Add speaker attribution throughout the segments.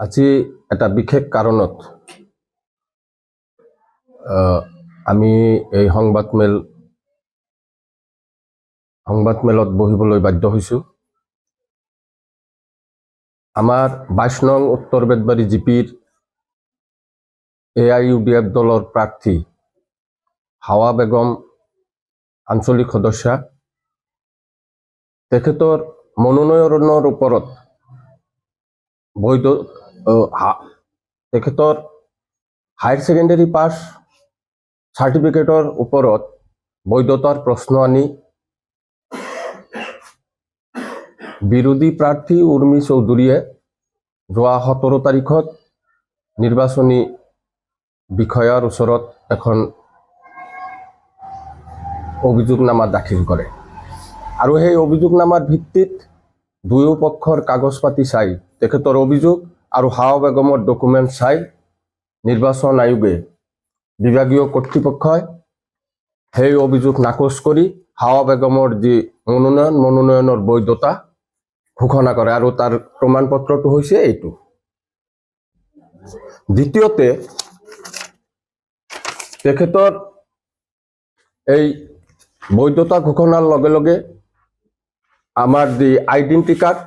Speaker 1: আজি এটা বিশেষ কাৰণত আমি এই সংবাদমেলত বহিবলৈ বাধ্য হৈছোঁ। আমাৰ 22 নং উত্তৰ বেতবাৰী জিপিৰ AIUDF দলৰ প্ৰাৰ্থী হাৱা বেগম আঞ্চলিক সদস্যা, তেখেতৰ মনোনয়নৰ ওপৰত তেখেতৰ হায়াৰ ছেকেণ্ডাৰী পাছ চাৰ্টিফিকেটৰ ওপৰত বৈধতাৰ প্ৰশ্ন আনি বিৰোধী প্ৰাৰ্থী উৰ্মি চৌধুৰীয়ে যোৱা 17 তাৰিখত নিৰ্বাচনী বিষয়াৰ ওচৰত এখন অভিযোগনামা দাখিল কৰে আৰু সেই অভিযোগনামাৰ ভিত্তিত দুয়ো পক্ষৰ কাগজ পাতি চাই তেখেতৰ অভিযোগ আৰু হাৱা বেগমৰ ডকুমেণ্ট চাই নিৰ্বাচন আয়োগে বিভাগীয় কৰ্তৃপক্ষই সেই অভিযোগ নাকচ কৰি হাৱা বেগমৰ যি মনোনয়নৰ বৈধতা ঘোষণা কৰে আৰু তাৰ প্ৰমাণপত্ৰটো হৈছে এইটো। দ্বিতীয়তে, তেখেতৰ এই বৈধতা ঘোষণাৰ লগে লগে আমাৰ যি আইডেন্টি কাৰ্ড,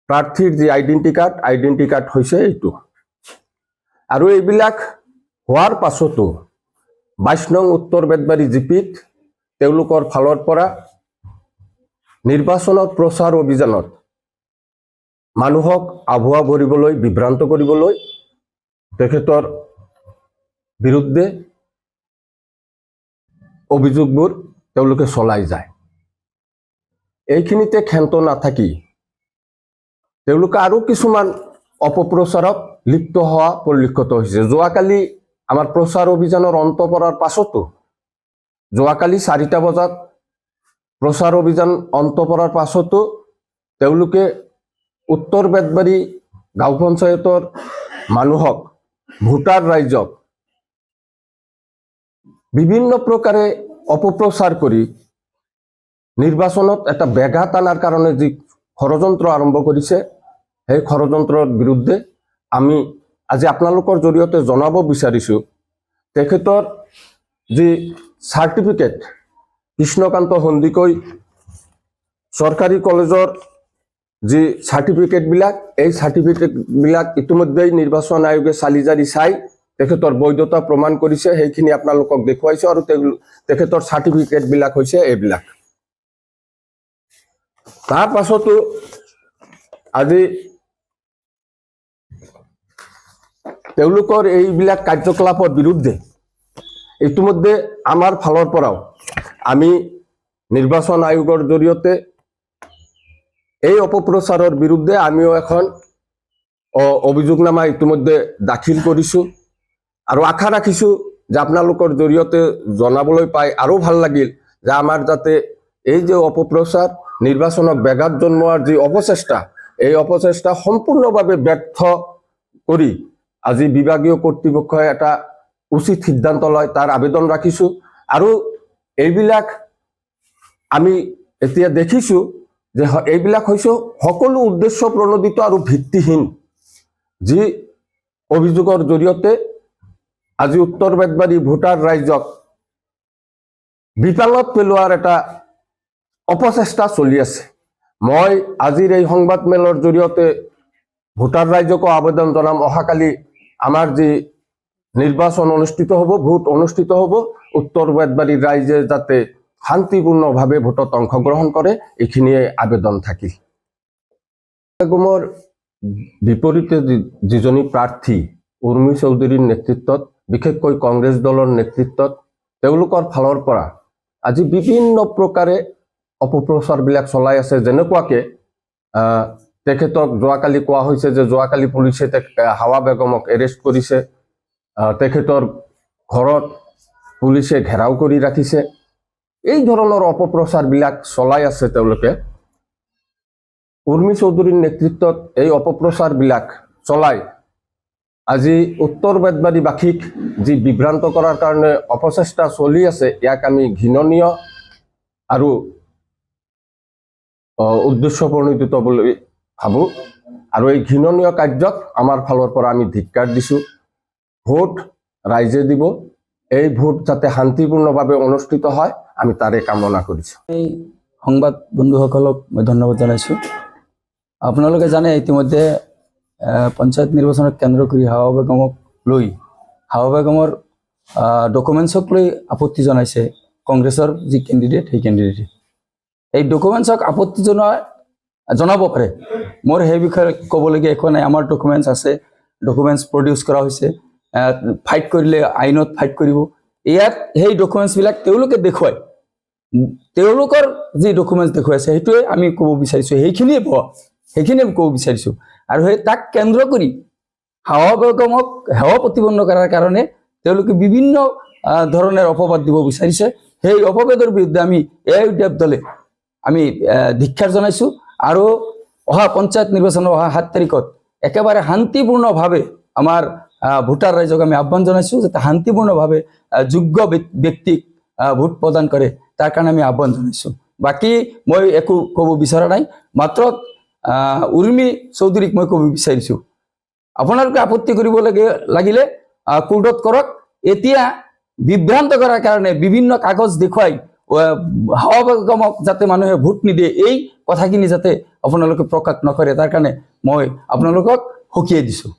Speaker 1: প্ৰাৰ্থীৰ যি আইডেন্টি কাৰ্ড হৈছে এইটো। আৰু এইবিলাক হোৱাৰ পাছতো 22 নং উত্তৰ বেতবাৰী জিপিত তেওঁলোকৰ ফালৰ পৰা নিৰ্বাচনত প্ৰচাৰ অভিযানত মানুহক আভুৱা ভৰিবলৈ, বিভ্ৰান্ত কৰিবলৈ তেখেতৰ বিৰুদ্ধে অভিযোগবোৰ তেওঁলোকে চলাই যায়। এইখিনিতে ক্ষান্ত নাথাকি তেওঁলোকে আৰু কিছুমান অপপ্ৰচাৰত লিপ্ত হোৱা পৰিলক্ষিত হৈছে। যোৱাকালি আমাৰ প্ৰচাৰ অভিযানৰ অন্ত পৰাৰ পাছতো, যোৱাকালি 4টা বজাত প্ৰচাৰ অভিযান অন্ত পৰাৰ পাছতো তেওঁলোকে উত্তৰ বেতবাৰী গাঁও পঞ্চায়তৰ মানুহক, ভোটাৰ ৰাইজক বিভিন্ন প্ৰকাৰে অপপ্ৰচাৰ কৰি নিৰ্বাচনত এটা ব্যাঘাত আনাৰ কাৰণে যি ষড়যন্ত্ৰ আৰম্ভ কৰিছে, সেই ষড়যন্ত্ৰৰ বিৰুদ্ধে আমি আজি আপোনালোকৰ জৰিয়তে জনাব বিচাৰিছোঁ, তেখেতৰ যি চাৰ্টিফিকেট, কৃষ্ণকান্ত সন্দিকৈ চৰকাৰী কলেজৰ যি চাৰ্টিফিকেটবিলাক, এই চাৰ্টিফিকেটবিলাক ইতিমধ্যেই নিৰ্বাচন আয়োগে চালি জাৰি চাই তেখেতৰ বৈধতা প্ৰমাণ কৰিছে। সেইখিনি আপোনালোকক দেখুৱাইছোঁ আৰু তেখেতৰ চাৰ্টিফিকেটবিলাক হৈছে এইবিলাক। তাৰ পাছতো আজি তেওঁলোকৰ এইবিলাক কাৰ্যকলাপৰ বিৰুদ্ধে ইতিমধ্যে আমাৰ ফালৰ পৰাও আমি নিৰ্বাচন আয়োগৰ জৰিয়তে এই অপপ্ৰচাৰৰ বিৰুদ্ধে আমিও এখন অভিযোগনামা ইতিমধ্যে দাখিল কৰিছোঁ আৰু আশা ৰাখিছোঁ যে আপোনালোকৰ জৰিয়তে জনাবলৈ পাই আৰু ভাল লাগিল যে আমাৰ যাতে এই যে অপপ্ৰচাৰ, নিৰ্বাচনক ব্যাঘাত জন্মোৱাৰ যি অপচেষ্টা, এই অপচেষ্টা সম্পূৰ্ণভাৱে ব্যৰ্থ কৰি আজি বিভাগীয় কৰ্তৃপক্ষই এটা উচিত সিদ্ধান্ত লয় তাৰ আবেদন ৰাখিছোঁ। আৰু এইবিলাক আমি এতিয়া দেখিছোঁ যে এইবিলাক হৈছে সকলো উদ্দেশ্য প্ৰণোদিত আৰু ভিত্তিহীন যি অভিযোগৰ জৰিয়তে আজি উত্তৰ বেতবাৰী ভোটাৰ ৰাইজক বিপাঙত পেলোৱাৰ এটা অপচেষ্টা চলি আছে। মই আজিৰ এই সংবাদমেলৰ জৰিয়তে ভোটাৰ ৰাইজকো আবেদন জনাম, অহাকালি আমাৰ যি নিৰ্বাচন অনুষ্ঠিত হ'ব, ভোট অনুষ্ঠিত হ'ব, উত্তৰ বেতবাৰীৰ ৰাইজে যাতে শান্তিপূৰ্ণভাৱে ভোটত অংশগ্ৰহণ কৰে, এইখিনিয়ে আবেদন থাকিল। বেগমৰ বিপৰীতে যিজনী প্ৰাৰ্থী উৰ্মি চৌধুৰীৰ নেতৃত্বত, বিশেষকৈ কংগ্ৰেছ দলৰ নেতৃত্বত তেওঁলোকৰ ফালৰ পৰা আজি বিভিন্ন প্ৰকাৰে অপপ্ৰচাৰবিলাক চলাই আছে। যেনেকুৱাকে তেখেতক যোৱাকালি কোৱা হৈছে যে যোৱাকালি পুলিচে হাৱা বেগমক এৰেষ্ট কৰিছে, তেখেতৰ ঘৰত পুলিচে ঘেৰাও কৰি ৰাখিছে। এই ধৰণৰ অপপ্ৰচাৰবিলাক চলাই আছে তেওঁলোকে। উৰ্মি চৌধুৰীৰ নেতৃত্বত এই অপপ্ৰচাৰবিলাক চলাই আজি উত্তৰ বেতবাৰীবাসীক যি বিভ্ৰান্ত কৰাৰ কাৰণে অপচেষ্টা চলি আছে, ইয়াক আমি ঘৃণনীয় আৰু উদ্দেশ্য প্ৰণোদিত বুলি ভাবোঁ। আৰু এই ঘৃণনীয় কাৰ্যক আমাৰ ফালৰ পৰা আমি ধিক্কাৰ দিছোঁ। ভোট ৰাইজে দিব, এই ভোট যাতে শান্তিপূৰ্ণভাৱে অনুষ্ঠিত হয় আমি তাৰে কামনা কৰিছোঁ।
Speaker 2: এই সংবাদ বন্ধুসকলক মই ধন্যবাদ জনাইছোঁ। আপোনালোকে জানে ইতিমধ্যে পঞ্চায়ত নিৰ্বাচনক কেন্দ্ৰ কৰি হাৱা বেগমক লৈ হাৱা বেগমৰ ডকুমেণ্টছক লৈ আপত্তি জনাইছে কংগ্ৰেছৰ যি কেণ্ডিডেট সেই কেণ্ডিডেটে। এই ডকুমেণ্টছক আপত্তি জনাব পাৰে, মোৰ সেই বিষয়ে ক'বলগীয়া একো নাই। আমাৰ ডকুমেণ্টছ আছে, ডকুমেণ্টছ প্ৰডিউচ কৰা হৈছে, ফাইট কৰিলে আইনত ফাইট কৰিব। ইয়াত সেই ডকুমেণ্টছবিলাক তেওঁলোকে দেখুৱায়, তেওঁলোকৰ যি ডকুমেণ্টছ দেখুৱাইছে সেইটোৱে আমি ক'ব বিচাৰিছোঁ, সেইখিনিয়ে ক'ব বিচাৰিছোঁ। আৰু সেই তাক কেন্দ্ৰ কৰি হাৱা বেগমক সেৱা প্ৰতিপন্ন কৰাৰ কাৰণে তেওঁলোকে বিভিন্ন ধৰণৰ অপবাদ দিব বিচাৰিছে। সেই অপবাদৰ বিৰুদ্ধে আমি AIUDF দলে আমি ধিক্কাৰ জনাইছোঁ। আৰু অহা পঞ্চায়ত নিৰ্বাচনৰ অহা 7 তাৰিখত একেবাৰে শান্তিপূৰ্ণভাৱে আমাৰ ভোটাৰ ৰাইজক আমি আহ্বান জনাইছোঁ যাতে শান্তিপূৰ্ণভাৱে যোগ্য ব্যক্তিক ভোট প্ৰদান কৰে, তাৰ কাৰণে আমি আহ্বান জনাইছোঁ। বাকী মই একো ক'ব বিচৰা নাই, মাত্ৰ উৰ্মি চৌধুৰীক মই ক'ব বিচাৰিছোঁ, আপোনালোকে আপত্তি কৰিব লাগিলে কোৰ্টত কৰক। এতিয়া বিভ্ৰান্ত কৰাৰ কাৰণে বিভিন্ন কাগজ দেখুৱাই হাৱা বেগমক যাতে মানুহে ভোট নিদিয়ে এই কথাখিনি যাতে আপোনালোকে প্ৰকাশ নকৰে, তাৰ কাৰণে মই আপোনালোকক সকীয়াই দিছোঁ।